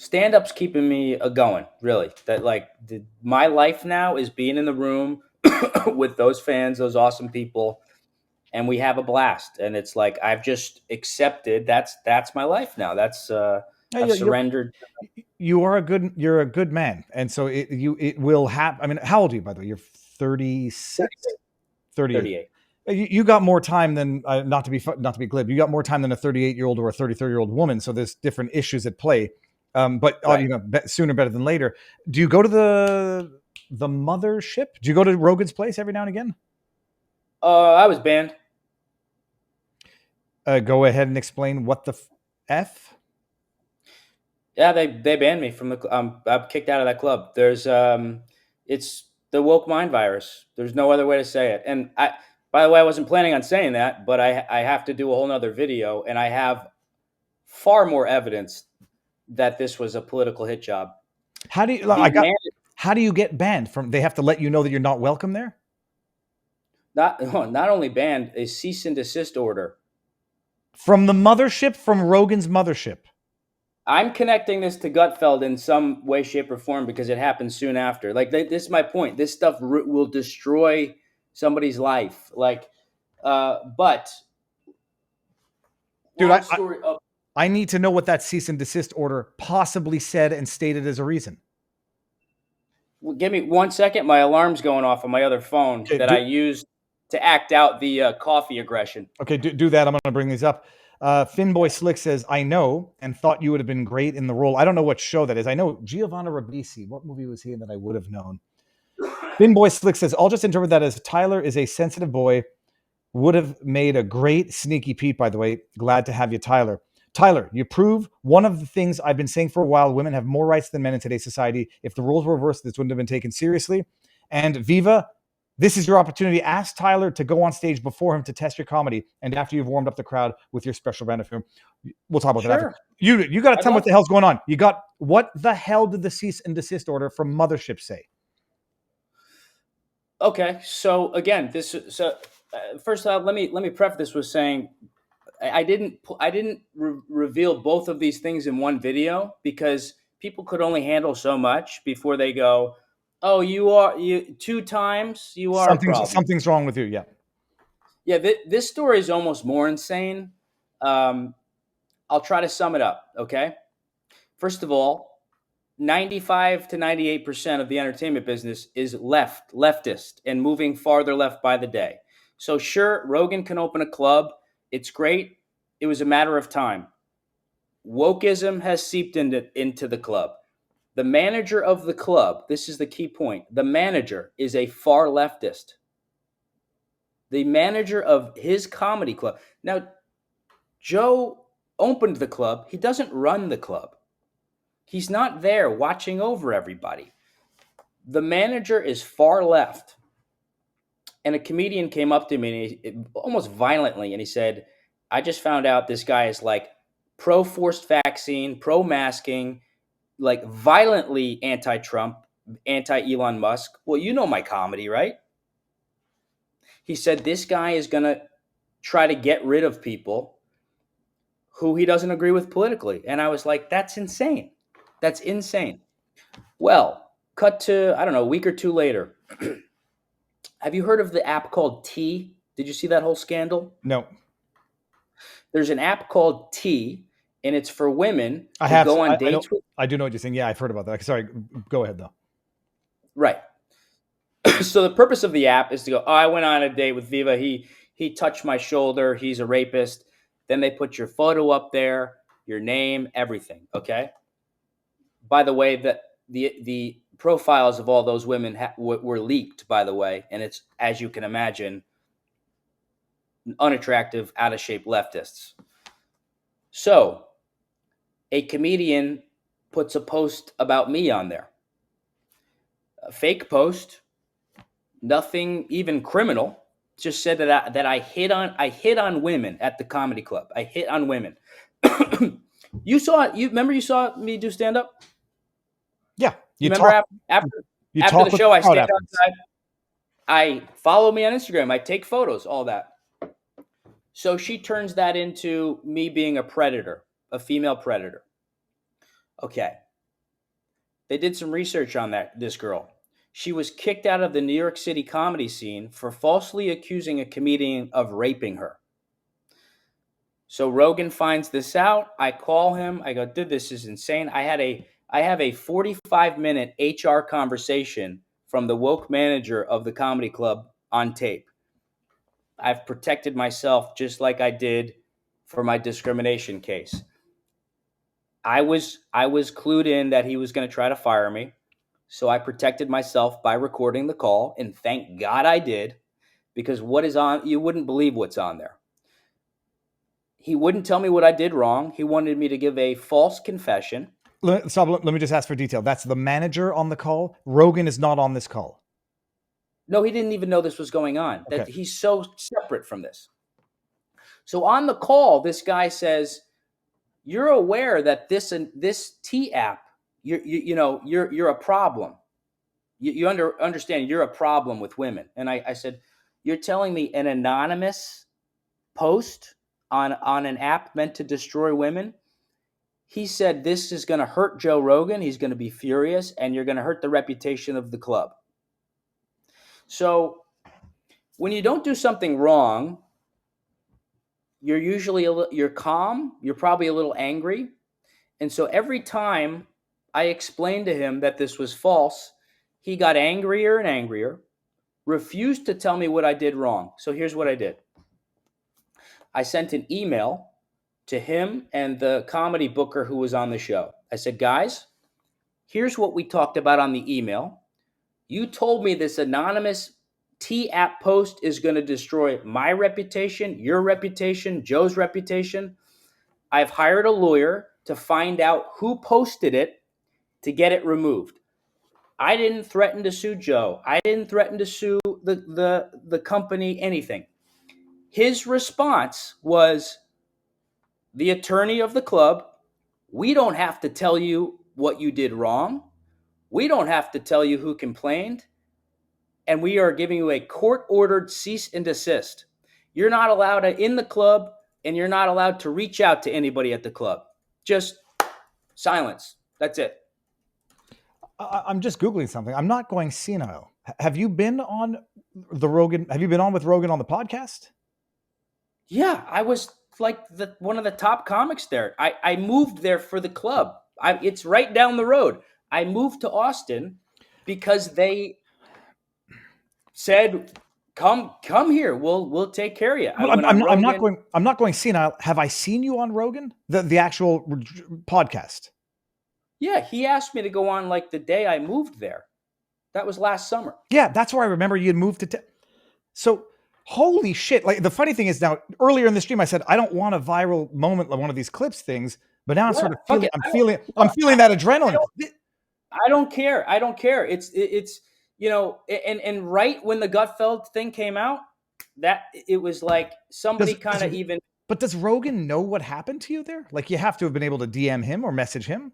stand-up's keeping me going, really. That like my life now is being in the room with those fans, those awesome people, and we have a blast. And it's like I've just accepted that's my life now. That's Yeah, I've surrendered. you're a good man, and so it will happen. I mean, how old are you, by the way? You're 36, 38. 38. You got more time than not to be glib. You got more time than a 38-year-old or a 33-year-old woman. So there's different issues at play. But Right. sooner better than later. Do you go to the Mothership? Do you go to Rogan's place every now and again? I was banned. Go ahead and explain what the f. Yeah, they banned me from the. I'm kicked out of that club. There's it's the woke mind virus. There's no other way to say it. And by the way, I wasn't planning on saying that, but I have to do a whole nother video, and I have far more evidence that this was a political hit job. How do you? How do you get banned from? They have to let you know that you're not welcome there. Not only banned, a cease and desist order from the Mothership, from Rogan's Mothership. I'm connecting this to Gutfeld in some way, shape, or form because it happened soon after. Like this is my point. This stuff will destroy somebody's life. Like, but dude, I need to know what that cease and desist order possibly said and stated as a reason. Well, give me 1 second. My alarm's going off on my other phone that I used to act out the coffee aggression. Okay, do that. I'm going to bring these up. Finboy Slick says, I know and thought you would have been great in the role. I don't know what show that is. I know Giovanni Ribisi. What movie was he in that I would have known? Finboy Slick says, I'll just interpret that as Tyler is a sensitive boy. Would have made a great sneaky Pete, by the way. Glad to have you, Tyler. Tyler, you prove one of the things I've been saying for a while. Women have more rights than men in today's society. If the roles were reversed, this wouldn't have been taken seriously. And Viva, this is your opportunity. Ask Tyler to go on stage before him to test your comedy, and after you've warmed up the crowd with your special brand of humor. We'll talk about that after. You got to tell me what the hell's going on. What the hell did the cease and desist order from Mothership say? Okay, so again, first off, let me preface this with saying I didn't reveal both of these things in one video because people could only handle so much before they go, oh, you 2 times, you are a problem. Something's wrong with you, yeah. Yeah, this story is almost more insane. I'll try to sum it up, okay? First of all, 95 to 98% of the entertainment business is leftist, and moving farther left by the day. So sure, Rogan can open a club. It's great. It was a matter of time. Wokeism has seeped into the club. The manager of the club, this is the key point, the manager is a far leftist. The manager of his comedy club. Now, Joe opened the club. He doesn't run the club. He's not there watching over everybody. The manager is far left. And a comedian came up to me almost violently, and he said, I just found out this guy is like pro-forced vaccine, pro-masking, like violently anti-Trump, anti-Elon Musk. Well, you know my comedy, right? He said this guy is going to try to get rid of people who he doesn't agree with politically. And I was like, that's insane. That's insane. Well, cut to, I don't know, a week or two later. Have you heard of the app called T? Did you see that whole scandal? No. There's an app called T, and it's for women to go on dates with. I do know what you're saying. Yeah, I've heard about that. Sorry, go ahead, though. Right. So the purpose of the app is to go, oh, I went on a date with Viva. He touched my shoulder. He's a rapist. Then they put your photo up there, your name, everything, okay? By the way, the profiles of all those women were leaked, by the way, and it's, as you can imagine, unattractive, out-of-shape leftists. So a comedian puts a post about me on there. A fake post, nothing even criminal, just said that I hit on women at the comedy club. I hit on women. You remember you saw me do stand-up? Yeah. You remember after the show, I stand outside. I follow me on Instagram. I take photos, all that. So she turns that into me being a predator, a female predator. Okay. They did some research on this girl. She was kicked out of the New York City comedy scene for falsely accusing a comedian of raping her. So Rogan finds this out. I call him. I go, dude, this is insane. I have a 45-minute HR conversation from the woke manager of the comedy club on tape. I've protected myself just like I did for my discrimination case. I was clued in that he was going to try to fire me. So I protected myself by recording the call, and thank God I did, because what is on, you wouldn't believe what's on there. He wouldn't tell me what I did wrong. He wanted me to give a false confession. So let me just ask for detail. That's the manager on the call. Rogan is not on this call. No, he didn't even know this was going on. Okay. That he's so separate from this. So on the call, this guy says, "You're aware that this T app, you're a problem. You understand you're a problem with women." And I said, "You're telling me an anonymous post on an app meant to destroy women?" He said, "This is going to hurt Joe Rogan. He's going to be furious, and you're going to hurt the reputation of the club." So when you don't do something wrong, you're usually you're calm. You're probably a little angry. And so every time I explained to him that this was false, he got angrier and angrier, refused to tell me what I did wrong. So here's what I did. I sent an email to him and the comedy booker who was on the show. I said, "Guys, here's what we talked about on the email. You told me this anonymous T app post is going to destroy my reputation, your reputation, Joe's reputation. I've hired a lawyer to find out who posted it to get it removed. I didn't threaten to sue Joe. I didn't threaten to sue the company, anything." His response was, "The attorney of the club, we don't have to tell you what you did wrong. We don't have to tell you who complained. And we are giving you a court-ordered cease and desist. You're not allowed in the club, and you're not allowed to reach out to anybody at the club. Just silence. That's it." I'm just Googling something. I'm not going senile. Have you been on the Rogan? Have you been on with Rogan on the podcast? Yeah, I was like one of the top comics there. I moved there for the club. It's right down the road. I moved to Austin because they said, come here. We'll take care of you. I'm not going senile. Have I seen you on Rogan? The actual podcast? Yeah, he asked me to go on like the day I moved there. That was last summer. Yeah, that's where I remember you had moved to. So holy shit! Like the funny thing is now, earlier in the stream, I said I don't want a viral moment like one of these clips things, but now I'm sort of feeling. I'm feeling that adrenaline. I don't care. It's and right when the Gutfeld thing came out, that it was like somebody kind of even. But does Rogan know what happened to you there? Like you have to have been able to DM him or message him.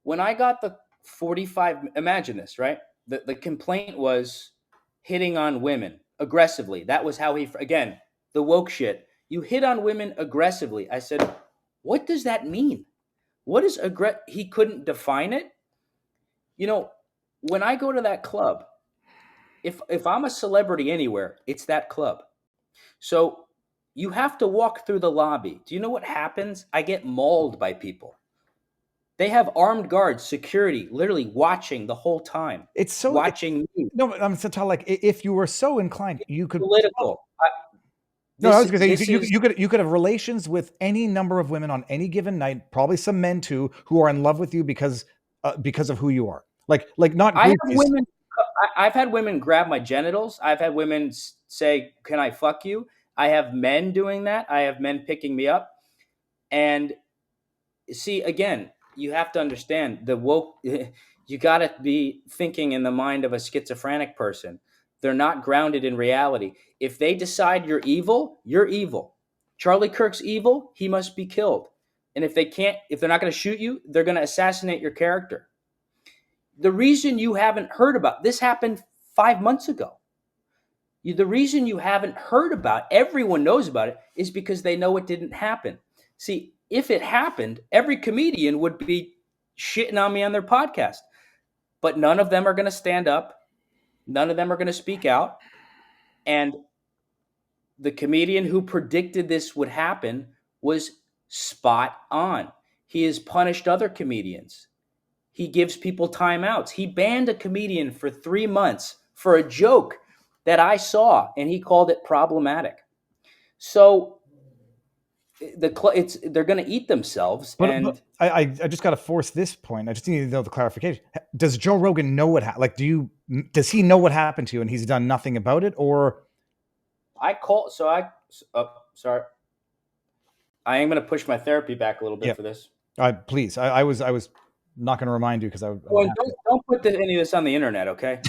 When I got the 45, imagine this, right? The complaint was hitting on women aggressively. That was how again, the woke shit. You hit on women aggressively. I said, what does that mean? What is he couldn't define it. When I go to that club, if I'm a celebrity anywhere, it's that club. So you have to walk through the lobby. Do you know what happens? I get mauled by people. They have armed guards, security, literally watching the whole time. It's so watching me. No, I'm so like if you were so inclined, you could political. I was going to say you could have relations with any number of women on any given night, probably some men too, who are in love with you because of who you are. Like not. I've had women grab my genitals. I've had women say, "Can I fuck you?" I have men doing that. I have men picking me up, and see again. You have to understand the woke. You got to be thinking in the mind of a schizophrenic person. They're not grounded in reality. If they decide you're evil, you're evil. Charlie Kirk's evil. He must be killed. And if they're not going to shoot you, they're going to assassinate your character. The reason you haven't heard about this happened 5 months ago. The reason you haven't heard about, everyone knows about it, is because they know it didn't happen. See, if it happened, every comedian would be shitting on me on their podcast. But none of them are going to stand up. None of them are going to speak out. And the comedian who predicted this would happen was spot on. He has punished other comedians. He gives people timeouts. He banned a comedian for 3 months for a joke that I saw, and he called it problematic. So they're going to eat themselves. But I just got to force this point. I just need to know the clarification. Does Joe Rogan know what does he know what happened to you and he's done nothing about it? Or sorry. I am going to push my therapy back a little bit for this. Please. I was not going to remind you because don't put any of this on the internet, okay?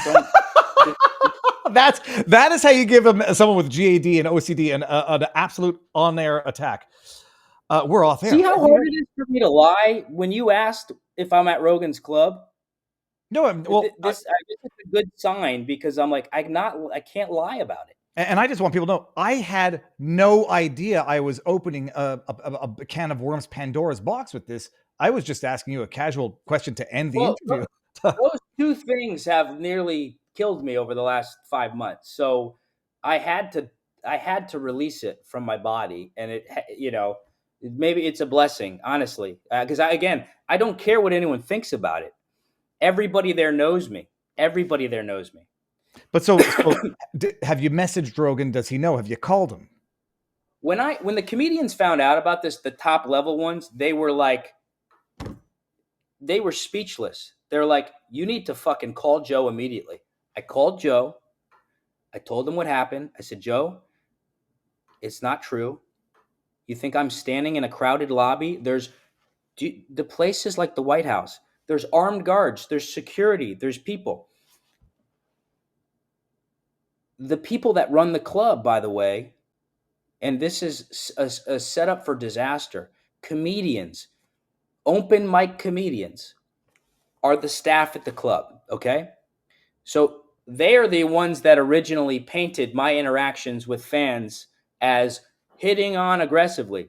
That is how you give someone with GAD and OCD an absolute on-air attack. We're off air. See how hard it is for me to lie when you asked if I'm at Rogan's club? No, this is a good sign because I'm like, I can't lie about it. And I just want people to know, I had no idea I was opening a can of worms Pandora's box with this. I was just asking you a casual question to end the interview. Those two things have nearly killed me over the last 5 months. So I had to release it from my body, and it, maybe it's a blessing, honestly, because I don't care what anyone thinks about it. Everybody there knows me. But so have you messaged Rogan? Does he know? Have you called him? When the comedians found out about this, the top level ones, they were speechless. They're like, you need to fucking call Joe immediately. I called Joe. I told him what happened. I said, Joe, it's not true. You think I'm standing in a crowded lobby? The place is like the White House. There's armed guards. There's security. There's people. The people that run the club, by the way, and this is a setup for disaster, comedians, open mic comedians, are the staff at the club, okay? So they are the ones that originally painted my interactions with fans as hitting on aggressively.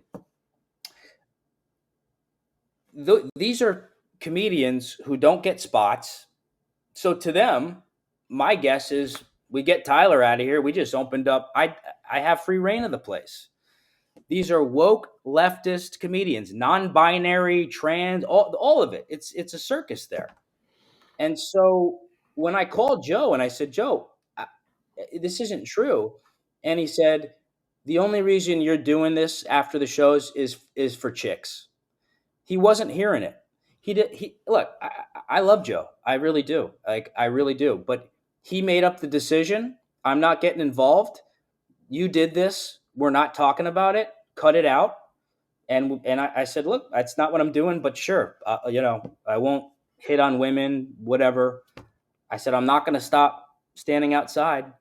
These are comedians who don't get spots. So to them, my guess is we get Tyler out of here. We just opened up. I have free reign of the place. These are woke leftist comedians, non-binary, trans, all of it. It's a circus there. And so when I called Joe and I said, Joe, this isn't true. And he said, the only reason you're doing this after the shows is for chicks. He wasn't hearing it. Look, I love Joe. I really do. I really do. But he made up the decision. I'm not getting involved. You did this. We're not talking about it. Cut it out. And I said, look, that's not what I'm doing, but sure. I won't hit on women, whatever. I said, I'm not going to stop standing outside.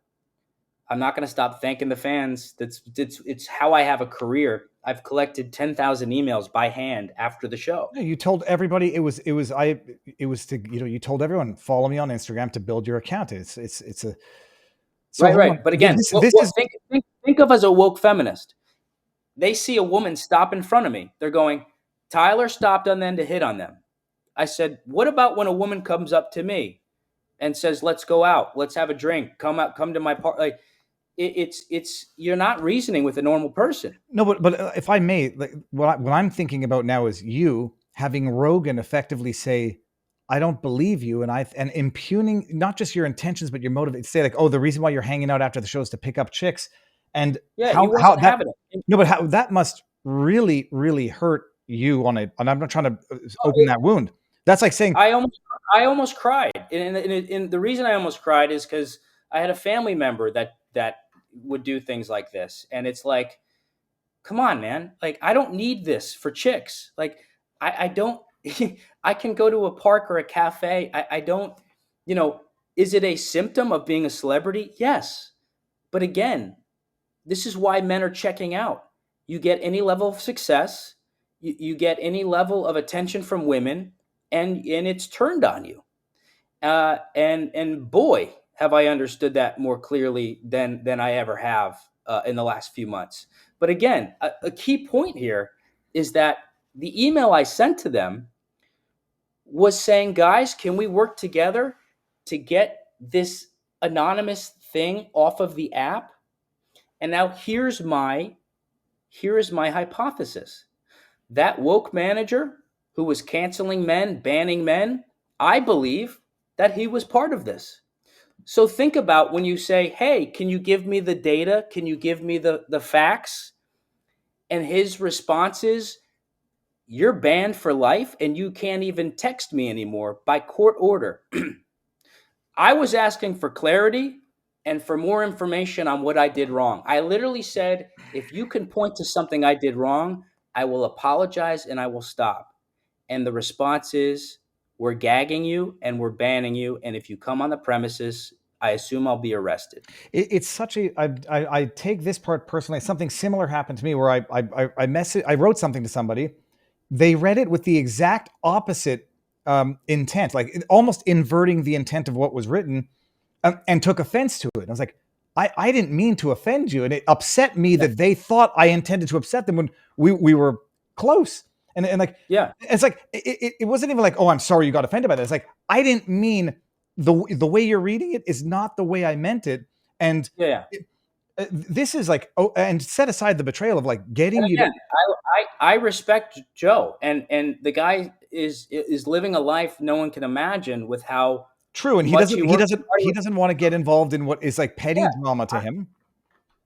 I'm not going to stop thanking the fans. It's how I have a career. I've collected 10,000 emails by hand after the show. You told everybody you told everyone, follow me on Instagram to build your account. It's a right. But again, think of as a woke feminist. They see a woman stop in front of me. They're going, Tyler stopped on them to hit on them. I said, what about when a woman comes up to me and says, let's go out, let's have a drink, come to my party? Like, it's you're not reasoning with a normal person. No, but if I may, what I'm thinking about now is you having Rogan effectively say, I don't believe you, and impugning not just your intentions but your motive. Say like, oh, the reason why you're hanging out after the show is to pick up chicks, and how that must really, really hurt you and I'm not trying to open that wound. That's like saying I almost cried, and the reason I almost cried is because I had a family member that would do things like this, and it's like, come on, man, like I don't need this for chicks. Like I don't. I can go to a park or a cafe. I don't. Is it a symptom of being a celebrity? Yes, but again, this is why men are checking out. You get any level of success, you get any level of attention from women, and it's turned on you. And boy, have I understood that more clearly than I ever have in the last few months. But again, a key point here is that the email I sent to them was saying, guys, can we work together to get this anonymous thing off of the app? And now here is my hypothesis. That woke manager who was canceling men, banning men, I believe that he was part of this. So think about when you say, hey, can you give me the data? Can you give me the facts? And his response is, you're banned for life and you can't even text me anymore by court order. I was asking for clarity and for more information on what I did wrong. I literally said, if you can point to something I did wrong, I will apologize and I will stop. And the response is, we're gagging you and we're banning you. And if you come on the premises, I assume I'll be arrested. It's such a I take this part personally. Something similar happened to me where I wrote something to somebody. They read it with the exact opposite intent, like almost inverting the intent of what was written, and took offense to it. And I was like, I didn't mean to offend you, and it upset me Yeah. that they thought I intended to upset them when we were close. And like, Yeah. it's like it wasn't even like, oh, I'm sorry you got offended by that. It's like, I didn't mean the way you're reading it is not the way I meant it. And Yeah. this is like, oh, and set aside the betrayal of like getting And you to. again, I respect Joe, and the guy is living a life no one can imagine with how True, and he much doesn't he he works doesn't hard. he doesn't want to get involved in what is like petty Yeah, drama to him.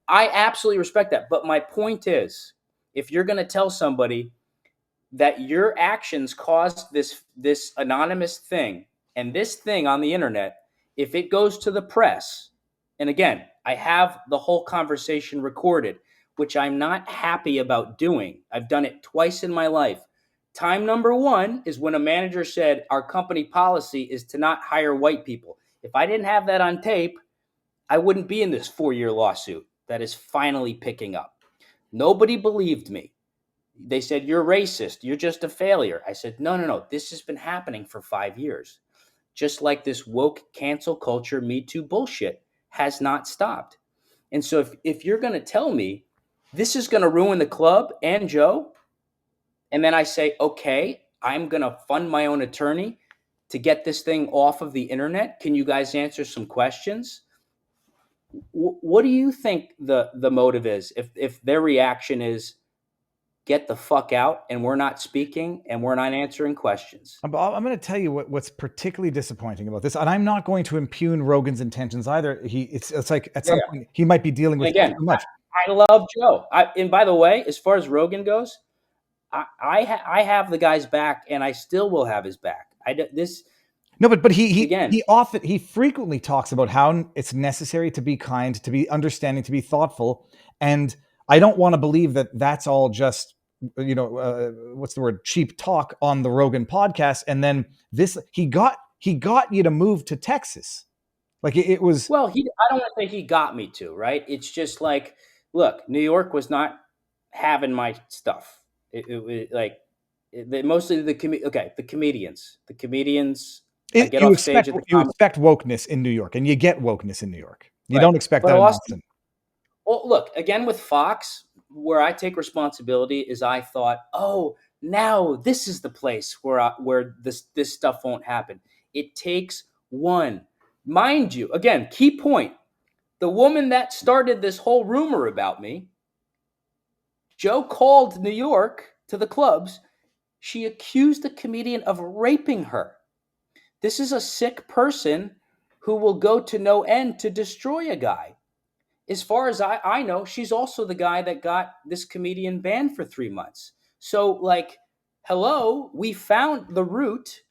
I absolutely respect that. But my point is, if you're going to tell somebody that your actions caused this anonymous thing and this thing on the internet, if it goes to the press, and again, I have the whole conversation recorded, which I'm not happy about doing. I've done it twice in my life. Time number one is when a manager said our company policy is to not hire white people. If I didn't have that on tape, I wouldn't be in this 4-year lawsuit that is finally picking up. Nobody believed me. They said, you're racist. You're just a failure. I said, no, no, no. This has been happening for 5 years. Just like this woke cancel culture, Me Too bullshit has not stopped. And so if you're going to tell me this is going to ruin the club and Joe, and then I say, okay, I'm going to fund my own attorney to get this thing off of the internet. Can you guys answer some questions? What do you think the motive is? If their reaction is, get the fuck out and we're not speaking and we're not answering questions. I'm going to tell you what's particularly disappointing about this, and I'm not going to impugn Rogan's intentions either. It's like at Yeah, some yeah. point he might be dealing And with again, too much. I love Joe. And by the way, as far as Rogan goes, I have the guy's back, and I still will have his back. This No, but he again. he often he frequently talks about how it's necessary to be kind, to be understanding, to be thoughtful, and I don't want to believe that that's all just what's the word, cheap talk on the Rogan podcast. And then this he got you to move to Texas, like it was. Well, I don't want to say he got me to, right. It's just like, look, New York was not having my stuff. It like mostly the comedians. I get You off stage expect at the you comedy. expect wokeness in New York, and you get wokeness in New York. You Right. don't expect But that in Austin, Austin. well, look, again with Fox, where I take responsibility is I thought, oh, now this is the place where this stuff won't happen. It takes one. Mind you, again, key point. The woman that started this whole rumor about me, Joe called New York to the clubs. She accused the comedian of raping her. This is a sick person who will go to no end to destroy a guy. As far as I know, she's also the guy that got this comedian banned for 3 months. So, like, hello, we found the root.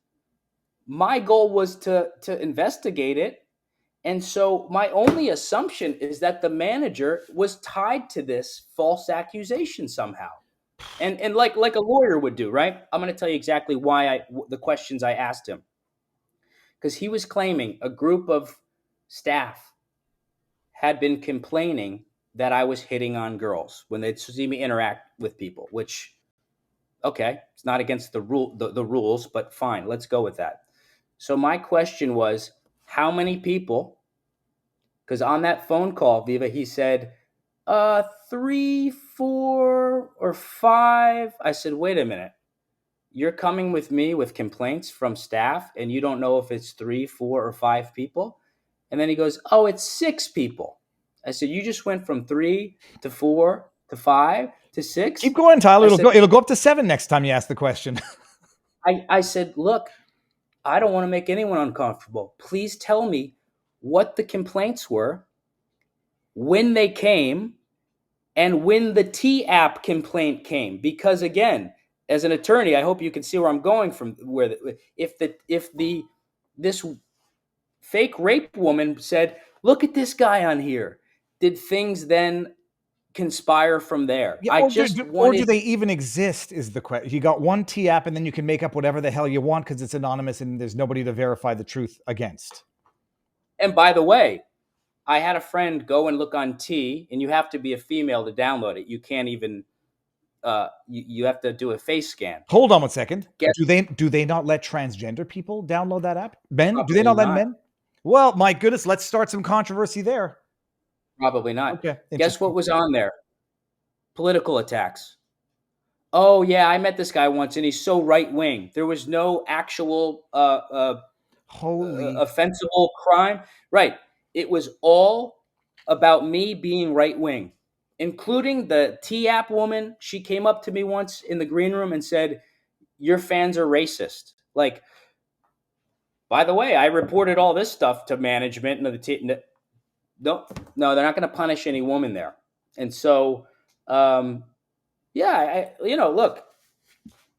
My goal was to investigate it. And so my only assumption is that the manager was tied to this false accusation somehow. And like a lawyer would do, right? I'm going to tell you exactly why the questions I asked him. Because he was claiming a group of staff had been complaining that I was hitting on girls when they'd see me interact with people, which, okay, it's not against the rules, but fine, let's go with that. So my question was, how many people? Because on that phone call, Viva, he said, 3, 4, or 5. I said, wait a minute. You're coming with me with complaints from staff, and you don't know if it's 3, 4, or 5 people. And then he goes, oh, it's 6 people. I said, you just went from 3 to 4 to 5 to 6. Keep going, Tyler. I It'll said, go. It'll go up to 7 next time you ask the question. I said, look, I don't want to make anyone uncomfortable. Please tell me what the complaints were, when they came, and when the T app complaint came. Because again, as an attorney, I hope you can see where I'm going from. Where if this fake rape woman said, "Look at this guy on here," did things then conspire from there? Yeah, I or just or do wanted. they even exist? Is the question. You got one T app, and then you can make up whatever the hell you want because it's anonymous and there's nobody to verify the truth against. And by the way, I had a friend go and look on T, and you have to be a female to download it. You can't even. You have to do a face scan. Hold on one second. Guess Do they not let transgender people download that app? Men? Do they probably not let not. men? Well, my goodness, let's start some controversy there. Probably not. Okay, Guess what interesting. was on there? Political attacks. Oh yeah, I met this guy once, and he's so right wing. There was no actual Holy. offensible crime. Right. It was all about me being right wing, including the T app woman. She came up to me once in the green room and said, "Your fans are racist." Like, by the way, I reported all this stuff to management and the T. No, no, they're not going to punish any woman there. And so, yeah, look,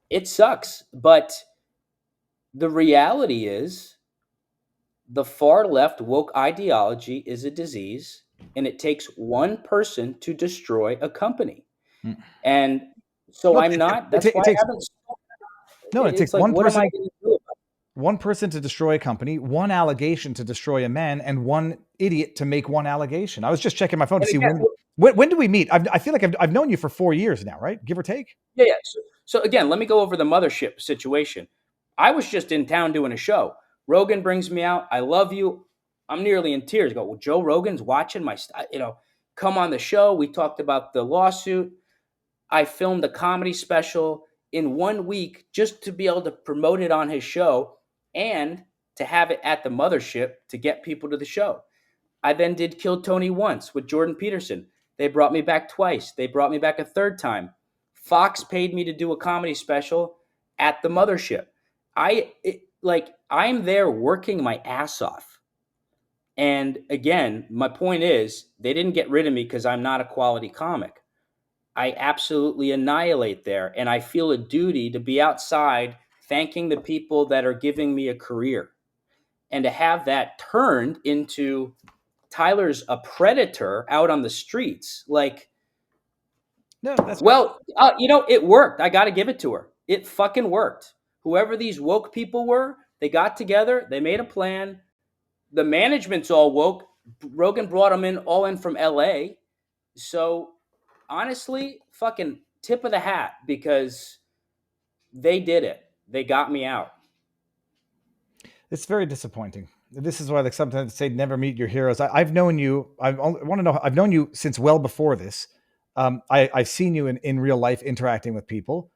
it sucks, but the reality is the far left woke ideology is a disease, and it takes one person to destroy a company. Mm. And so No, I'm not. That's it why I takes haven't. no. It takes It's like, one what am I person. going to do? One person to destroy a company, one allegation to destroy a man, and one idiot to make one allegation. I was just checking my phone to And see again, when do we meet? I feel like I've known you for 4 years now, right? Give or take. yeah, yeah. So again, let me go over the Mothership situation. I was just in town doing a show. Rogan brings me out. I love you. I'm nearly in tears. I go, well, Joe Rogan's watching my, come on the show. We talked about the lawsuit. I filmed a comedy special in 1 week just to be able to promote it on his show and to have it at the Mothership to get people to the show. I then did Kill Tony once with Jordan Peterson. They brought me back twice. They brought me back a third time. Fox paid me to do a comedy special at the Mothership. I'm there working my ass off. And again, my point is, they didn't get rid of me because I'm not a quality comic. I absolutely annihilate there, and I feel a duty to be outside thanking the people that are giving me a career. And to have that turned into Tyler's a predator out on the streets. Like, No, that's well, it worked. I got to give it to her. It fucking worked. Whoever these woke people were, they got together, they made a plan. The management's all woke. Rogan brought them in all in from LA. So honestly, fucking tip of the hat, because they did it. They got me out. it's very disappointing. This is why, like, sometimes say never meet your heroes. I've known you. I want to know. I've known you since well before this. I've seen you in real life interacting with people.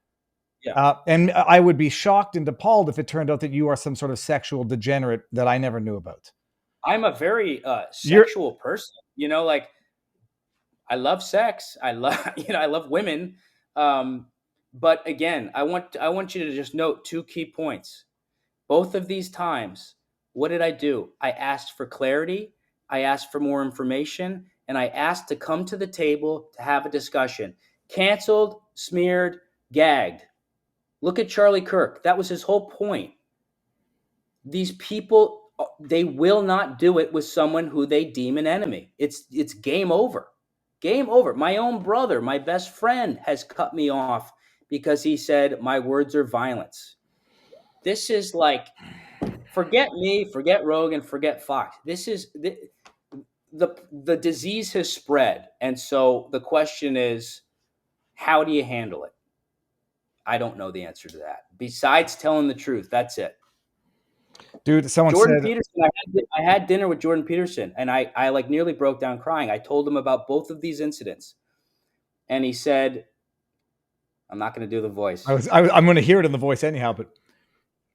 Yeah. And I would be shocked and appalled if it turned out that you are some sort of sexual degenerate that I never knew about. I'm a very You're sexual person. Like, I love sex. I love I love women. But again, I want you to just note two key points. Both of these times, what did I do? I asked for clarity, I asked for more information, and I asked to come to the table to have a discussion. Canceled, smeared, gagged. Look at Charlie Kirk. That was his whole point. These people, they will not do it with someone who they deem an enemy. It's game over. Game over. My own brother, my best friend, has cut me off because he said my words are violence. This is like, forget me, forget Rogan, forget Fox. This is the disease has spread, and so the question is, how do you handle it? I don't know the answer to that. Besides telling the truth, that's it. dude. Someone Jordan said Peterson, I had dinner with Jordan Peterson, and I like nearly broke down crying. I told him about both of these incidents, and he said, I'm not going to do the voice. I'm going to hear it in the voice anyhow, but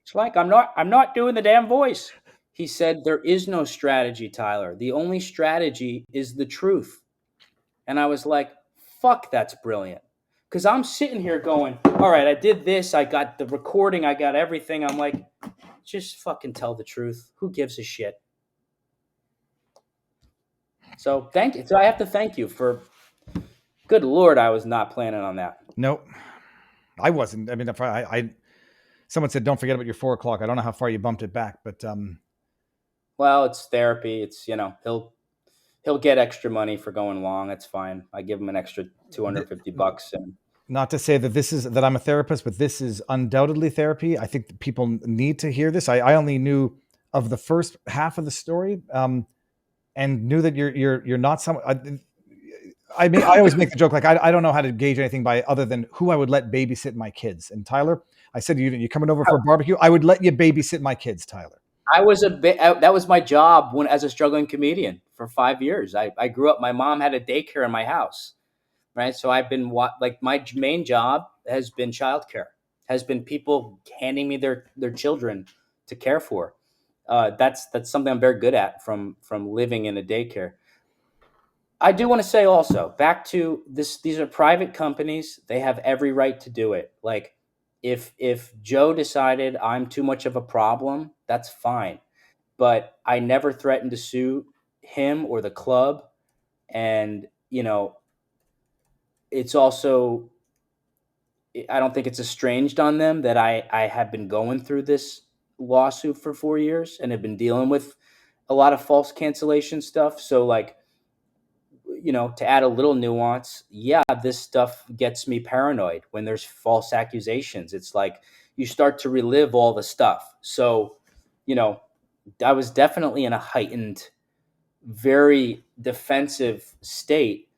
It's like, I'm not doing the damn voice. He said, there is no strategy, Tyler. The only strategy is the truth. And I was like, fuck, that's brilliant. Because I'm sitting here going, all right, I did this. I got the recording. I got everything. I'm like, just fucking tell the truth. Who gives a shit? So thank you. So I have to thank you for, good Lord, I was not planning on that. nope, I wasn't. I mean, if someone said, don't forget about your 4 o'clock. I don't know how far you bumped it back, but Well, it's therapy. It's, he'll get extra money for going long. It's fine. I give him an extra $250 and not to say that I'm a therapist, but this is undoubtedly therapy. I think that people need to hear this. I only knew of the first half of the story, and knew that you're not someone. I mean, I always make the joke, like, I don't know how to gauge anything by other than who I would let babysit my kids. And Tyler, I said to you, you coming over for a barbecue? I would let you babysit my kids, Tyler. that was my job as a struggling comedian for 5 years. I grew up, my mom had a daycare in my house, right? So I've been like, my main job has been childcare, has been people handing me their children to care for. That's something I'm very good at from living in a daycare. I do want to say also, back to this, these are private companies. They have every right to do it. Like, if Joe decided I'm too much of a problem, that's fine. But I never threatened to sue him or the club. And, it's also, I don't think it's estranged on them that I have been going through this lawsuit for 4 years and have been dealing with a lot of false cancellation stuff. So, like, to add a little nuance, yeah, this stuff gets me paranoid when there's false accusations. It's like you start to relive all the stuff. So, I was definitely in a heightened, very defensive state,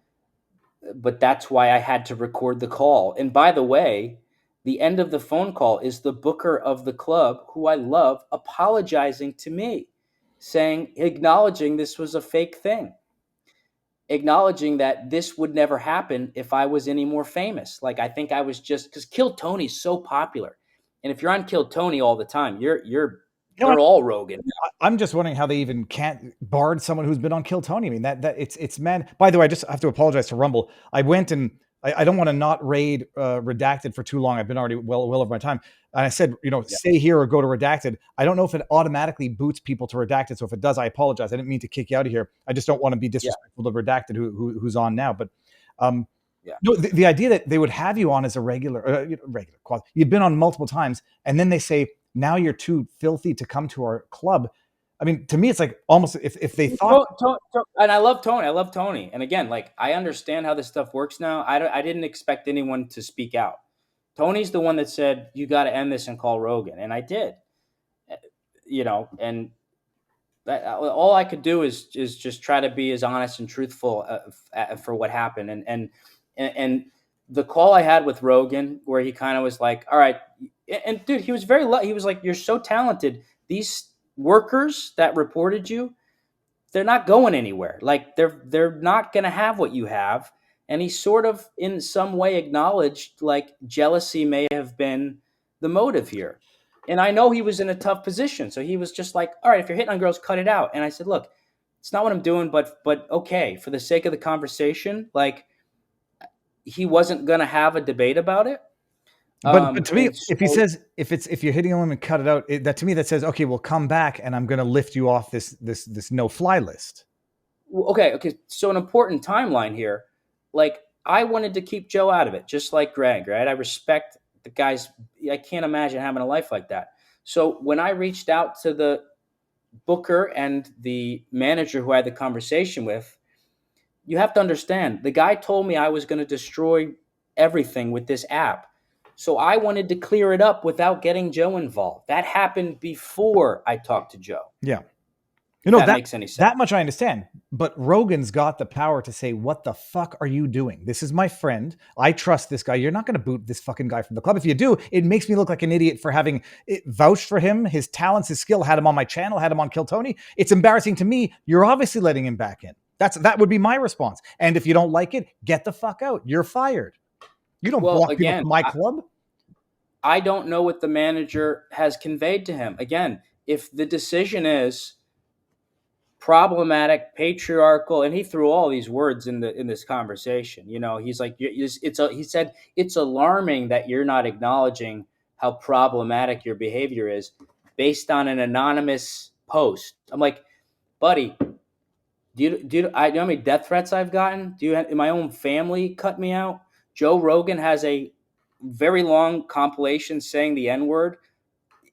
but that's why I had to record the call. And by the way, the end of the phone call is the booker of the club, who I love, apologizing to me, acknowledging this was a fake thing, acknowledging that this would never happen if I was any more famous. Like, I think I was just, because Kill Tony's so popular. And if you're on Kill Tony all the time, you're all Rogan. I'm just wondering how they even can't barred someone who's been on Kill Tony. I mean, that it's man. By the way, I just have to apologize to Rumble. I went and I don't want to not raid Redacted for too long. I've been already well over my time. And I said, stay here or go to Redacted. I don't know if it automatically boots people to Redacted. So if it does, I apologize. I didn't mean to kick you out of here. I just don't want to be disrespectful to Redacted, who's on now. But no, the idea that they would have you on as a regular, you've been on multiple times, and then they say, now you're too filthy to come to our club. I mean, to me, it's like almost if they thought. And I love Tony. And again, like, I understand how this stuff works now. I didn't expect anyone to speak out. Tony's the one that said, you got to end this and call Rogan. And I did, and all I could do is just try to be as honest and truthful for what happened. And the call I had with Rogan, where he kind of was like, all right. And dude, he was he was like, you're so talented. These workers that reported you, they're not going anywhere. Like, they're not going to have what you have. And he sort of, in some way, acknowledged, like, jealousy may have been the motive here. And I know he was in a tough position. So he was just like, all right, if you're hitting on girls, cut it out. And I said, look, it's not what I'm doing, but okay, for the sake of the conversation, like, he wasn't going to have a debate about it. But to me, if he says, if you're hitting a woman, cut it out, that to me, that says, okay, we'll come back and I'm going to lift you off this no-fly list. Okay. So an important timeline here, like, I wanted to keep Joe out of it, just like Greg, right? I respect the guys. I can't imagine having a life like that. So when I reached out to the booker and the manager who I had the conversation with, you have to understand, the guy told me I was going to destroy everything with this app. So I wanted to clear it up without getting Joe involved. That happened before I talked to Joe. Yeah. That makes any sense. That much I understand. But Rogan's got the power to say, what the fuck are you doing? This is my friend. I trust this guy. You're not going to boot this fucking guy from the club. If you do, it makes me look like an idiot for having vouched for him, his talents, his skill, had him on my channel, had him on Kill Tony. It's embarrassing to me. You're obviously letting him back in. That would be my response. And if you don't like it, get the fuck out. You're fired. You don't Well, block people again, from my club. I don't know what the manager has conveyed to him. Again, if the decision is problematic, patriarchal, and he threw all these words in this conversation. You know, he's like, he said it's alarming that you're not acknowledging how problematic your behavior is based on an anonymous post. I'm like, buddy, I know how many death threats I've gotten? My own family cut me out? Joe Rogan has a very long compilation saying the N word.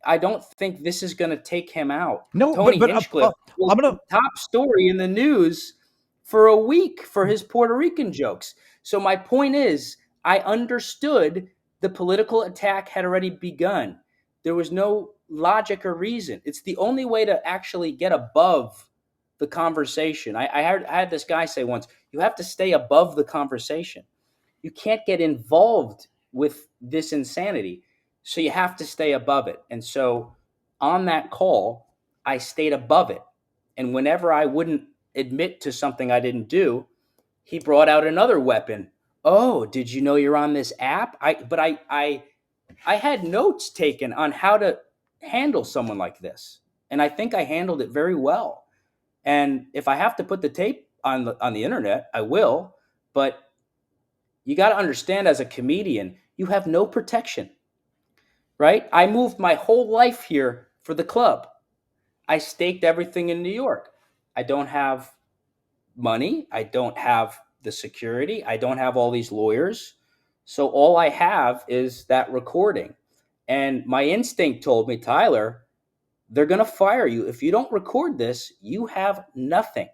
I don't think this is going to take him out. No, Tony but Hinchcliffe was I'm gonna. the top story in the news for a week for his Puerto Rican jokes. So my point is, I understood the political attack had already begun. There was no logic or reason. It's the only way to actually get above the conversation. I had this guy say once, you have to stay above the conversation. You can't get involved with this insanity. So you have to stay above it. And so on that call, I stayed above it. And whenever I wouldn't admit to something I didn't do, he brought out another weapon. Oh, did you know you're on this app? I had notes taken on how to handle someone like this. And I think I handled it very well. And if I have to put the tape on the internet, I will. But you got to understand, as a comedian, you have no protection, right? I moved my whole life here for the club. I staked everything in New York. I don't have money. I don't have the security. I don't have all these lawyers. So all I have is that recording. And my instinct told me, Tyler, they're going to fire you. If you don't record this, you have nothing.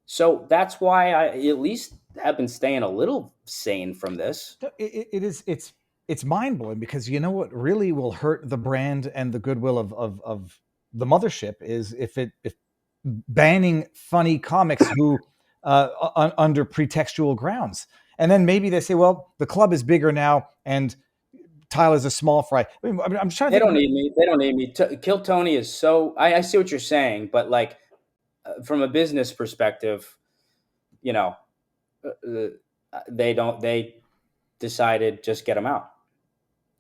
So that's why I at least have been staying a little sane from this. It's mind blowing, because you know what really will hurt the brand and the goodwill of the Mothership is if banning funny comics who under pretextual grounds, and then maybe they say, well, the club is bigger now and Tyler's a small fry. I'm trying to They think. don't need me. They don't need me. Kill Tony is so. I see what you're saying, but like from a business perspective, you know, they don't. They decided just get him out.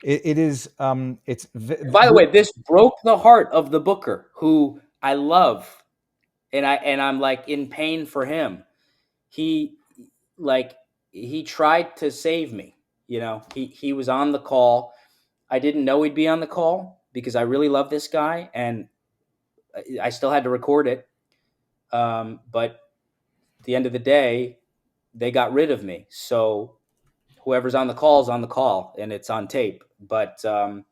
It is. By the way, this broke the heart of the booker, who I love, and I'm like in pain for him. He tried to save me. You know, he was on the call. I didn't know he'd be on the call because I really love this guy, and I still had to record it. But at the end of the day, they got rid of me. So whoever's on the call is on the call, and it's on tape. But someone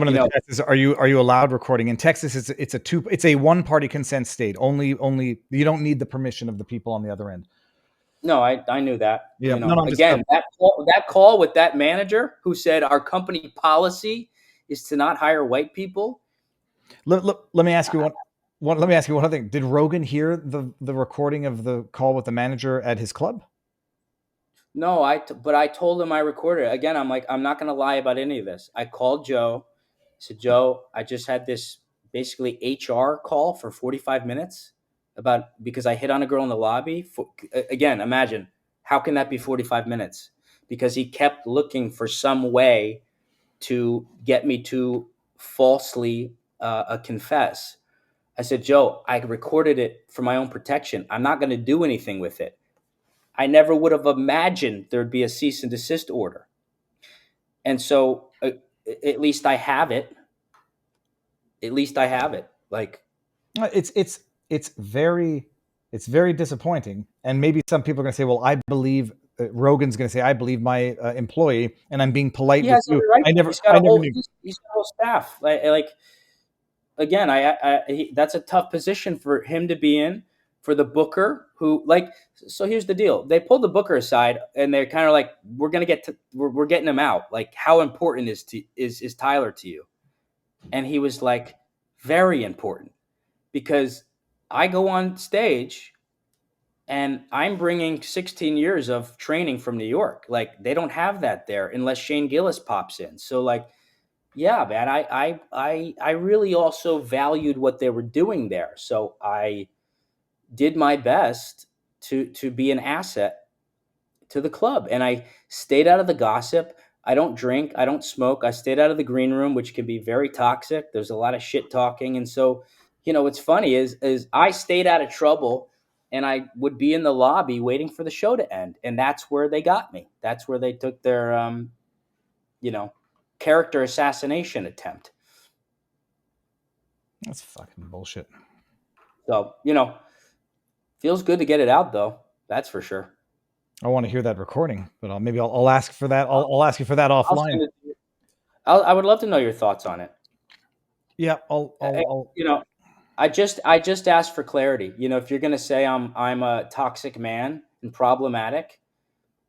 in the chat says, "Are you allowed recording in Texas? It's a one party consent state. Only you don't need the permission of the people on the other end." No, I knew that. Yeah. You know, that call with that manager who said our company policy is to not hire white people. Let me ask you one. Let me ask you one other thing. Did Rogan hear the recording of the call with the manager at his club? No, but I told him I recorded it. Again, I'm like, I'm not going to lie about any of this. I called Joe. I said, Joe, I just had this basically HR call for 45 minutes because I hit on a girl in the lobby. Again, imagine, how can that be 45 minutes? Because he kept looking for some way to get me to falsely confess. I said, Joe, I recorded it for my own protection. I'm not going to do anything with it. I never would have imagined there'd be a cease and desist order. And so at least I have it. At least I have it. Like, it's very disappointing. And maybe some people are going to say, well, I believe Rogan's going to say, I believe my employee, and I'm being polite with you. Right. He's got a whole staff. Like again, that's a tough position for him to be in, for the booker who, like, so here's the deal. They pulled the booker aside and they're kind of like, we're getting him out. Like, how important is Tyler to you? And he was like, very important, because I go on stage and I'm bringing 16 years of training from New York. Like, they don't have that there unless Shane Gillis pops in. So like, yeah, man, I really also valued what they were doing there. So I did my best to be an asset to the club, and I stayed out of the gossip. I don't drink, I don't smoke. I stayed out of the green room, which can be very toxic. There's a lot of shit talking, and so what's funny is I stayed out of trouble, and I would be in the lobby waiting for the show to end, and that's where they got me. That's where they took their character assassination attempt. That's fucking bullshit. So feels good to get it out, though. That's for sure. I want to hear that recording, but I'll ask for that. I'll ask you for that offline. I would love to know your thoughts on it. Yeah, I just asked for clarity. If you're going to say I'm a toxic man and problematic,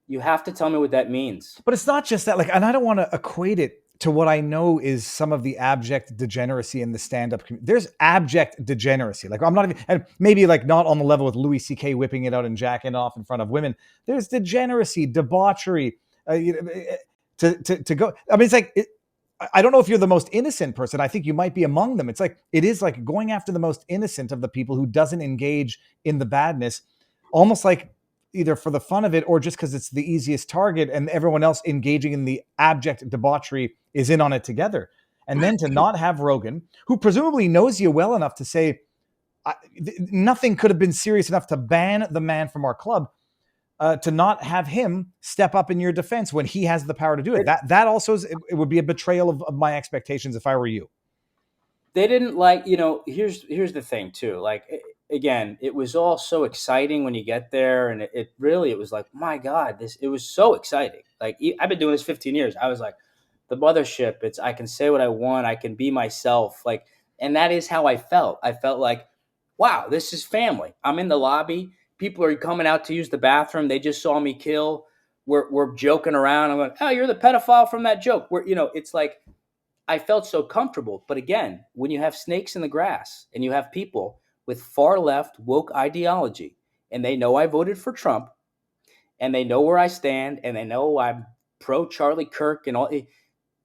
you have to tell me what that means. But it's not just that. And I don't want to equate it to what I know is some of the abject degeneracy in the stand-up community. There's abject degeneracy. I'm not even, and maybe not on the level with Louis C.K. whipping it out and jacking off in front of women. There's degeneracy, debauchery, to go. I mean, I don't know if you're the most innocent person. I think you might be among them. It is like going after the most innocent of the people who doesn't engage in the badness, almost like either for the fun of it or just because it's the easiest target and everyone else engaging in the abject debauchery is in on it together. And then to not have Rogan, who presumably knows you well enough to say, nothing could have been serious enough to ban the man from our club, to not have him step up in your defense when he has the power to do it. That also it would be a betrayal of my expectations if I were you. They didn't here's the thing too. Again, it was all so exciting when you get there, and it was like, my God, it was so exciting. I've been doing this 15 years. I was like, the Mothership, I can say what I want. I can be myself. And that is how I felt. I felt like, wow, this is family. I'm in the lobby. People are coming out to use the bathroom. They just saw me kill. We're joking around. I'm like, oh, you're the pedophile from that joke. It's like, I felt so comfortable. But again, when you have snakes in the grass and you have people with far left woke ideology, and they know I voted for Trump, and they know where I stand, and they know I'm pro Charlie Kirk and all,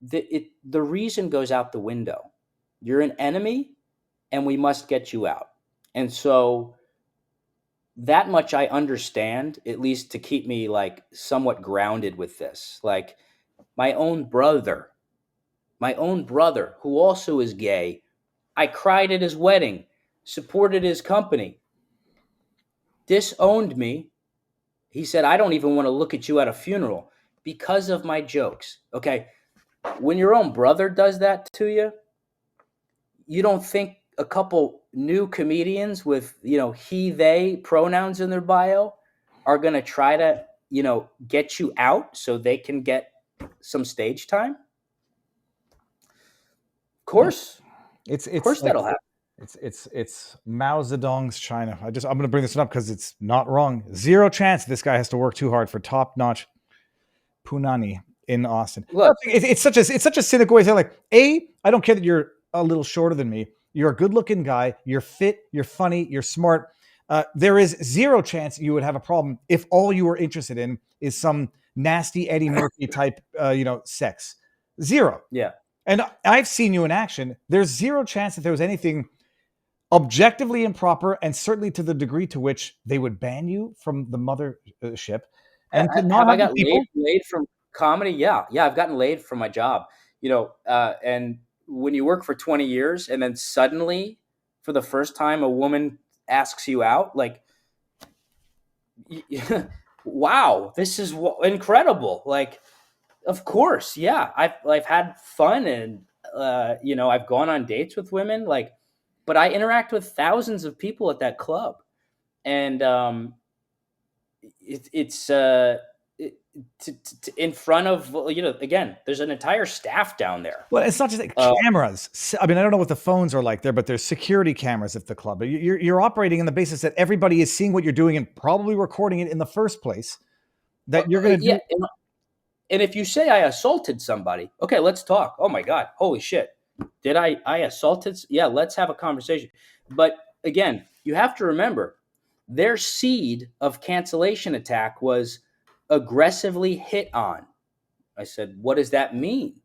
the reason goes out the window. You're an enemy, and we must get you out. And so that much I understand, at least to keep me somewhat grounded with this. My own brother, who also is gay, I cried at his wedding, supported his company, disowned me. He said, I don't even want to look at you at a funeral because of my jokes. Okay. When your own brother does that to you, you don't think a couple new comedians with, he, they pronouns in their bio are going to try to, get you out so they can get some stage time? Of course. Of course that'll happen. It's Mao Zedong's China. I'm going to bring this up because it's not wrong. Zero chance this guy has to work too hard for top-notch punani in Austin. Look, it's such a cynical way to say, I don't care that you're a little shorter than me. You're a good-looking guy. You're fit. You're funny. You're smart. There is zero chance you would have a problem if all you were interested in is some nasty Eddie Murphy type, sex. Zero. Yeah. And I've seen you in action. There's zero chance that there was anything objectively improper, and certainly to the degree to which they would ban you from the Mothership. And to not I got laid from comedy? Yeah, I've gotten laid from my job. And when you work for 20 years and then suddenly, for the first time, a woman asks you out, wow, this is incredible. Of course, yeah. I've had fun, and I've gone on dates with women, but I interact with thousands of people at that club, and it's in front of again, there's an entire staff down there. Well, it's not just cameras. I mean, I don't know what the phones are like there, but there's security cameras at the club. You're operating on the basis that everybody is seeing what you're doing and probably recording it in the first place. That you're going to do. And if you say I assaulted somebody, okay, let's talk. Oh my God, holy shit. Did I assaulted? Yeah, let's have a conversation. But again, you have to remember, their seed of cancellation attack was aggressively hit on. I said, what does that mean?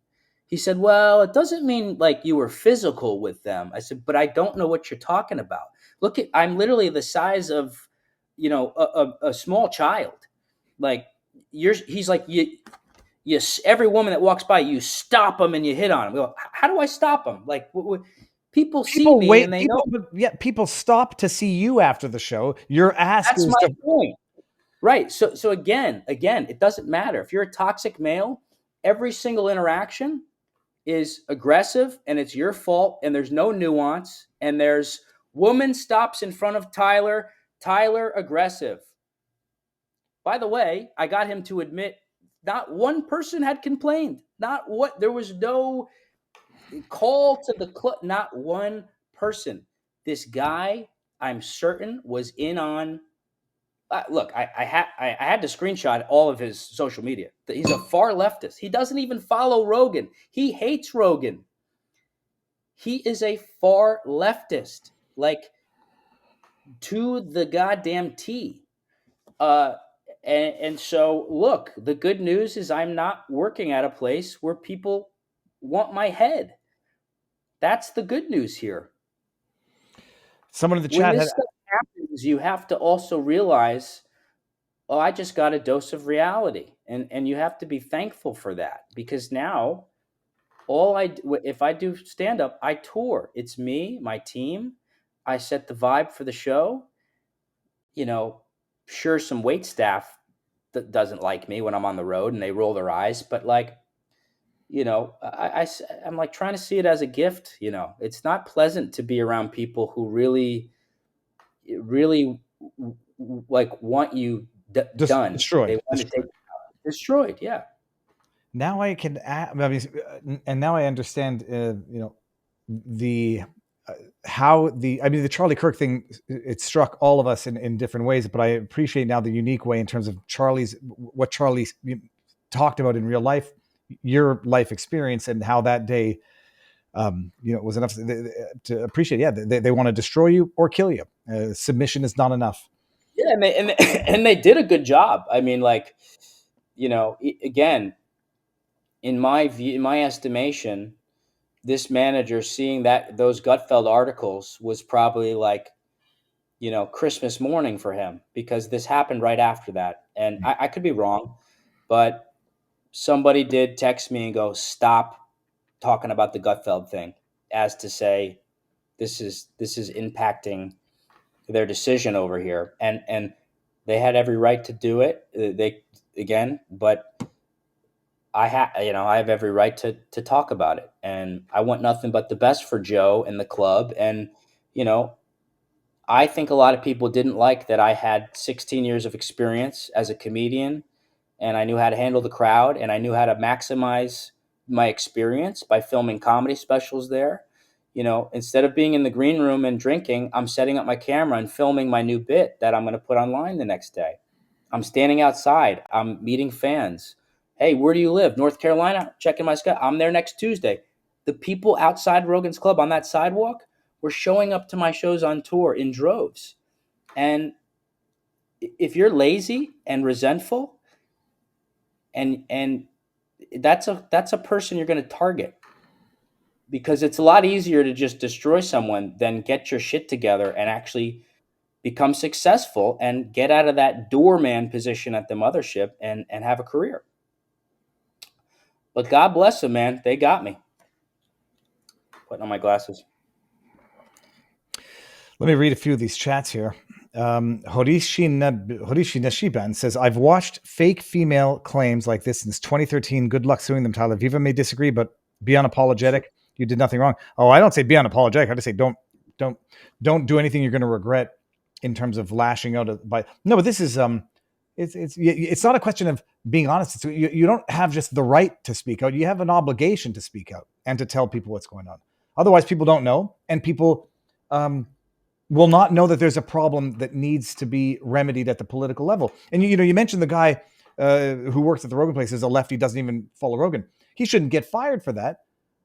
He said, well, it doesn't mean you were physical with them. I said, but I don't know what you're talking about. Look, I'm literally the size of, a small child. he's like, every woman that walks by, you stop them and you hit on them. Go, how do I stop them? Like, people see me and they know. People stop to see you after the show. Your ask That's is my point. Right. So again, it doesn't matter. If you're a toxic male, every single interaction is aggressive and it's your fault and there's no nuance. And there's woman stops in front of Tyler aggressive. By the way, I got him to admit not one person had complained. There was no call to the club, not one person. This guy, I'm certain, was in on. Look, I had to screenshot all of his social media. He's a far leftist. He doesn't even follow Rogan. He hates Rogan. He is a far leftist, like to the goddamn T. And so, look, the good news is I'm not working at a place where people want my head. That's the good news here. Someone in the When chat this stuff happens, you have to also realize, oh, I just got a dose of reality. And you have to be thankful for that, because now if I do stand up, I tour. It's me, my team. I set the vibe for the show. Sure, some wait staff that doesn't like me when I'm on the road and they roll their eyes, but like, I'm like trying to see it as a gift. It's not pleasant to be around people who really, really like want you done. Destroyed. They want to take destroyed. Yeah. Now I can, and now I understand, the the Charlie Kirk thing. It struck all of us in different ways, but I appreciate now the unique way in terms of what Charlie talked about in real life, your life experience, and how that day, was enough to appreciate. Yeah, they want to destroy you or kill you. Submission is not enough. Yeah, and they did a good job. I mean, like, again, in my view, in my estimation, this manager seeing those Gutfeld articles was probably like, Christmas morning for him, because this happened right after that. And I could be wrong, but somebody did text me and go, stop talking about the Gutfeld thing, as to say, this is impacting their decision over here. And they had every right to do it. But I have every right to talk about it. And I want nothing but the best for Joe and the club. And, I think a lot of people didn't like that I had 16 years of experience as a comedian, and I knew how to handle the crowd, and I knew how to maximize my experience by filming comedy specials there. Instead of being in the green room and drinking, I'm setting up my camera and filming my new bit that I'm going to put online the next day. I'm standing outside. I'm meeting fans. Hey, where do you live? North Carolina? Checking my schedule. I'm there next Tuesday. The people outside Rogan's Club on that sidewalk were showing up to my shows on tour in droves. And if you're lazy and resentful, and that's a person you're going to target, because it's a lot easier to just destroy someone than get your shit together and actually become successful and get out of that doorman position at the Mothership and have a career. But God bless them, man. They got me. Putting on my glasses. Let me read a few of these chats here. Horishi Nashiban says, I've watched fake female claims like this since 2013. Good luck suing them, Tyler. Viva may disagree, but be unapologetic. You did nothing wrong. Oh, I don't say be unapologetic. I just say don't do anything you're going to regret in terms of lashing out. No, but this is it's not a question of being honest. You don't have just the right to speak out. You have an obligation to speak out and to tell people what's going on. Otherwise, people don't know, and people will not know that there's a problem that needs to be remedied at the political level. And you mentioned the guy who works at the Rogan place is a lefty, doesn't even follow Rogan. He shouldn't get fired for that,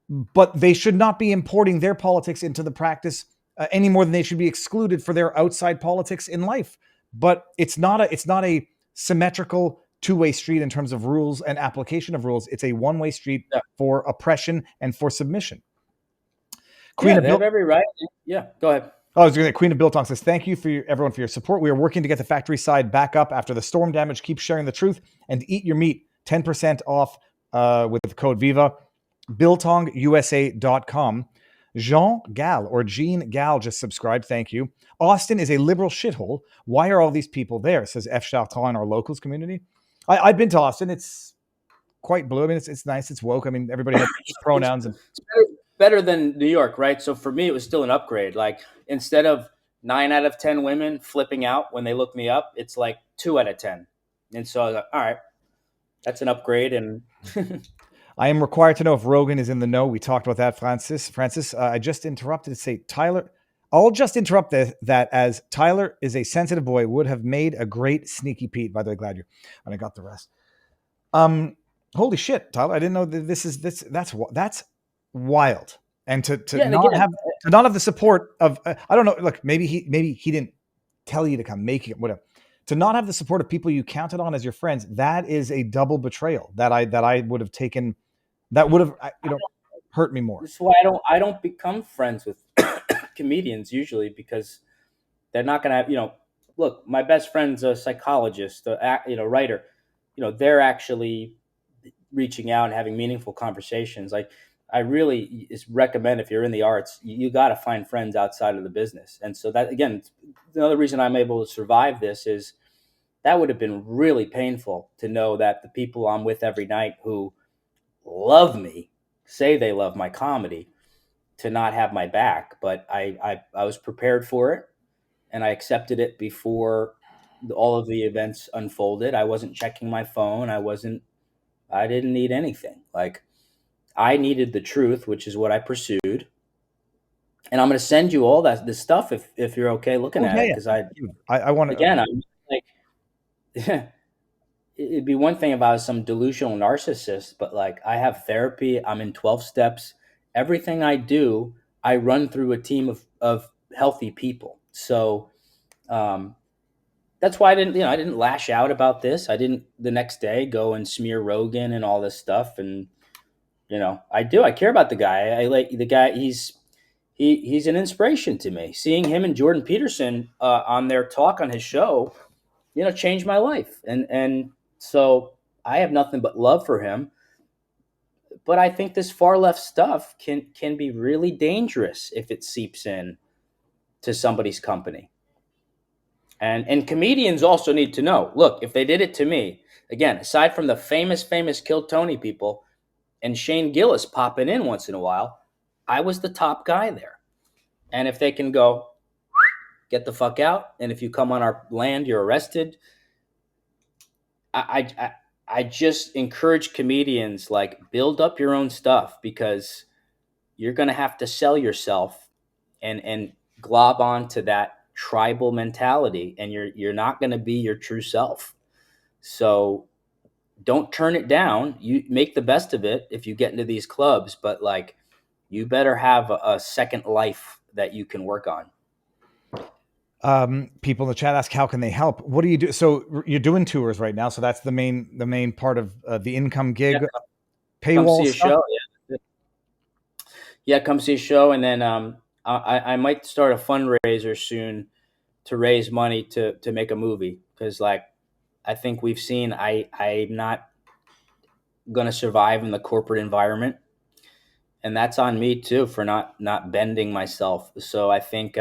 but they should not be importing their politics into the practice any more than they should be excluded for their outside politics in life. But it's not a symmetrical two-way street in terms of rules and application of rules. It's a one-way street for oppression and for submission. They have every right. Yeah, go ahead. Oh, I was going to. Queen of Biltong says, "Thank you for everyone for your support. We are working to get the factory side back up after the storm damage. Keep sharing the truth and eat your meat. 10% off with the code Viva. BiltongUSA.com. Jean Gal or Jean Gal just subscribed. Thank you. Austin is a liberal shithole. Why are all these people there? Says F. Chartrand in our locals community. I've been to Austin. It's quite blue. I mean, it's nice. It's woke. I mean, everybody has pronouns and It's better than New York, right? So for me, it was still an upgrade. Like instead of 9 out of 10 women flipping out when they look me up, it's like 2 out of 10. And so I was like, all right, that's an upgrade. And I am required to know if Rogan is in the know. We talked about that, Francis. I just interrupted to say Tyler. I'll just interrupt that as Tyler is a sensitive boy, would have made a great Sneaky Pete. By the way, glad you. And I got the rest. Holy shit, Tyler! I didn't know that that's wild. And to not have the support of I don't know. Look, maybe he didn't tell you to come, make it whatever. To not have the support of people you counted on as your friends, that is a double betrayal that I would have taken. That would have hurt me more. That's why I don't become friends with comedians usually, because they're not going to have, look, my best friend's a psychologist, writer, they're actually reaching out and having meaningful conversations. Like I really recommend, if you're in the arts, you got to find friends outside of the business. And so that, again, another reason I'm able to survive this is that would have been really painful to know that the people I'm with every night who love me, say they love my comedy, to not have my back. But I was prepared for it, and I accepted it before all of the events unfolded. I wasn't checking my phone. I didn't need anything. Like I needed the truth, which is what I pursued. And I'm going to send you all this stuff if you're okay looking at it, because I want to again, I'm like. It'd be one thing if I was some delusional narcissist, but like I have therapy, I'm in 12 steps. Everything I do, I run through a team of healthy people. So that's why I didn't lash out about this. I didn't the next day go and smear Rogan and all this stuff. And I care about the guy. I like the guy. He's an inspiration to me. Seeing him and Jordan Peterson on their talk on his show, changed my life. And so I have nothing but love for him. But I think this far left stuff can be really dangerous if it seeps in to somebody's company. And comedians also need to know, look, if they did it to me, again, aside from the famous Kill Tony people and Shane Gillis popping in once in a while, I was the top guy there. And if they can go, get the fuck out, and if you come on our land, you're arrested. I just encourage comedians, like, build up your own stuff, because you're going to have to sell yourself and glob onto that tribal mentality, and you're not going to be your true self. So don't turn it down. You make the best of it if you get into these clubs, but like you better have a second life that you can work on. People in the chat ask, how can they help? What do you do? So you're doing tours right now. So that's the main part of the income gig. Yeah, paywall come see stuff? a show. Yeah, come see a show. And then I might start a fundraiser soon to raise money to make a movie. Because like, I think we've seen, I'm not going to survive in the corporate environment. And that's on me too, for not bending myself. So I think,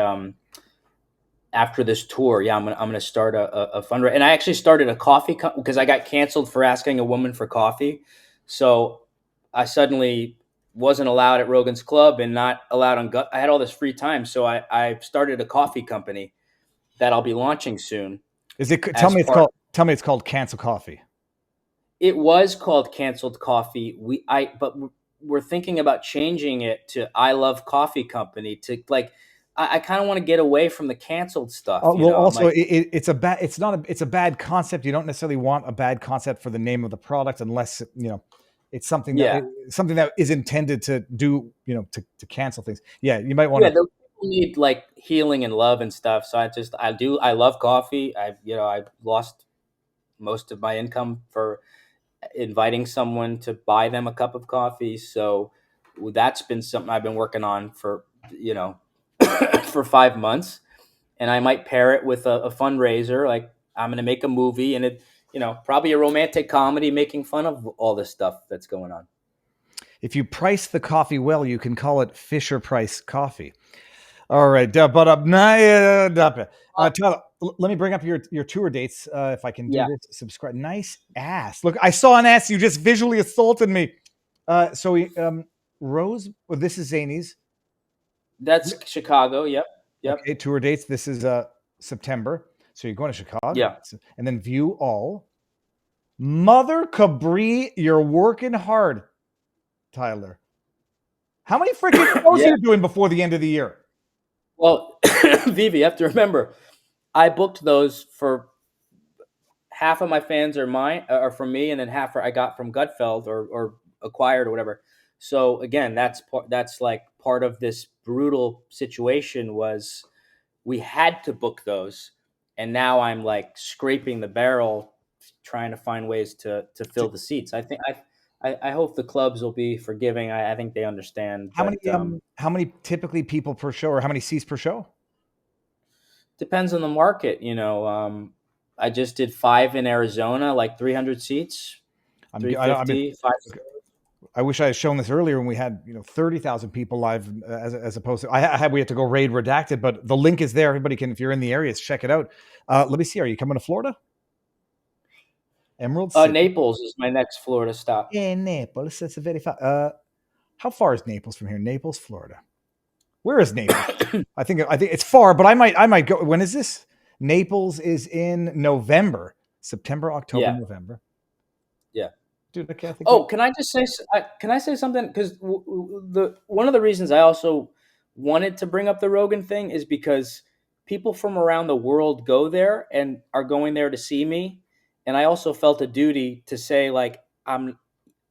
after this tour, I'm gonna start a fundraiser. And I actually started a coffee because I got canceled for asking a woman for coffee. So I suddenly wasn't allowed at Rogan's Club and not allowed on I had all this free time. So I started a coffee company that I'll be launching soon. Tell me it's called Cancel Coffee. It was called Canceled Coffee. But we're thinking about changing it to I Love Coffee Company, to like, I kind of want to get away from the canceled stuff. Also, it's a bad concept. You don't necessarily want a bad concept for the name of the product, unless it's something that is intended to do to cancel things. Yeah, you might want to. People need like healing and love and stuff. So I love coffee. I've lost most of my income for inviting someone to buy them a cup of coffee. So that's been something I've been working on for for 5 months, and I might pair it with a fundraiser. Like I'm going to make a movie, and it, probably a romantic comedy making fun of all this stuff that's going on. If you price the coffee well, you can call it Fisher Price coffee. All right, Tyler, let me bring up your tour dates if I can do this. Subscribe. Nice ass. Look, I saw an ass. You just visually assaulted me. Rose. Well, this is Zany's. That's Chicago. Yep. Okay, tour dates. This is September. So you're going to Chicago. Yeah. And then view all. Mother Cabri, you're working hard, Tyler. How many freaking shows are you doing before the end of the year? Well, Vivi, you have to remember, I booked those for half of my fans are from me, and then half I got from Gutfeld or acquired or whatever. So again, that's like part of this brutal situation was we had to book those, and now I'm like scraping the barrel, trying to find ways to fill the seats. I think I hope the clubs will be forgiving. I think they understand. How many typically people per show, or how many seats per show? Depends on the market. I just did 5 in Arizona, like 300 seats. 350. I wish I had shown this earlier when we had 30,000 people live, as opposed to we had to go raid redacted, but the link is there. Everybody can, if you're in the areas, check it out. Let me see. Are you coming to Florida? Emerald City. Naples is my next Florida stop. Yeah, Naples. That's a very far. How far is Naples from here? Naples, Florida. Where is Naples? I think it's far, but I might go. When is this? Naples is in November, September, October, November. Yeah, dude. Okay, can I just say? Can I say something? Because one of the reasons I also wanted to bring up the Rogan thing is because people from around the world go there and are going there to see me. And I also felt a duty to say, like, I'm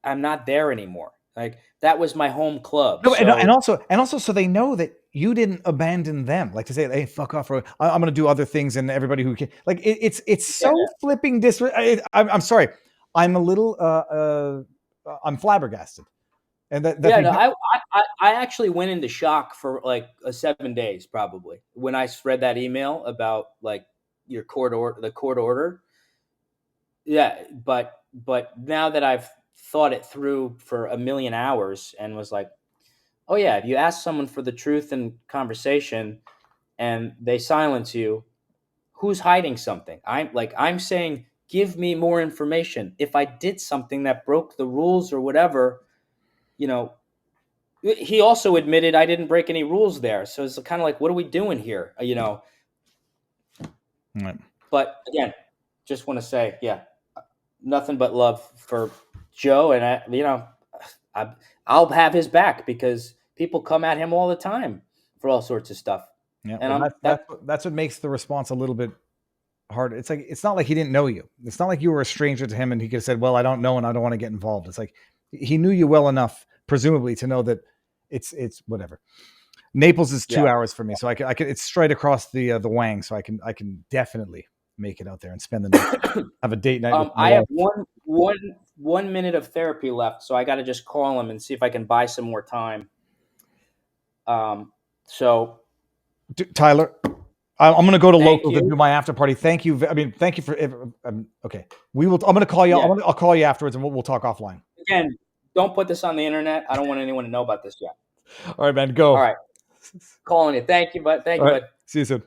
not there anymore. Like, that was my home club. No, and also, so they know that you didn't abandon them. Like to say, hey, fuck off, I'm going to do other things, and everybody who can. Like, it's so flipping I'm sorry, I'm a little I'm flabbergasted. And I actually went into shock for like 7 days probably when I read that email about like the court order. Yeah, but now that I've thought it through for a million hours and was like, oh yeah, if you ask someone for the truth in conversation and they silence you, who's hiding something? I'm saying, give me more information. If I did something that broke the rules or whatever, he also admitted I didn't break any rules there. So it's kind of like, what are we doing here? Right. But again, just want to say, nothing but love for Joe, and I'll have his back because people come at him all the time for all sorts of stuff. Yeah, and that's what makes the response a little bit hard. It's like, it's not like he didn't know you. It's not like you were a stranger to him and he could have said, well, I don't know and I don't want to get involved. It's like he knew you well enough, presumably, to know that it's whatever. Naples is 2 hours for me, so I can it's straight across the Wang, so I can definitely make it out there and spend the night. Have a date night. I have 1 minute of therapy left, so I got to just call him and see if I can buy some more time. So, Tyler, I'm going to go to local to do my after party. Thank you. Thank you for. Okay, we will. I'm going to call you. Yeah. I'll call you afterwards, and we'll talk offline. Again, don't put this on the internet. I don't want anyone to know about this yet. All right, man. Go. All right, calling you. Thank you, bud. See you soon.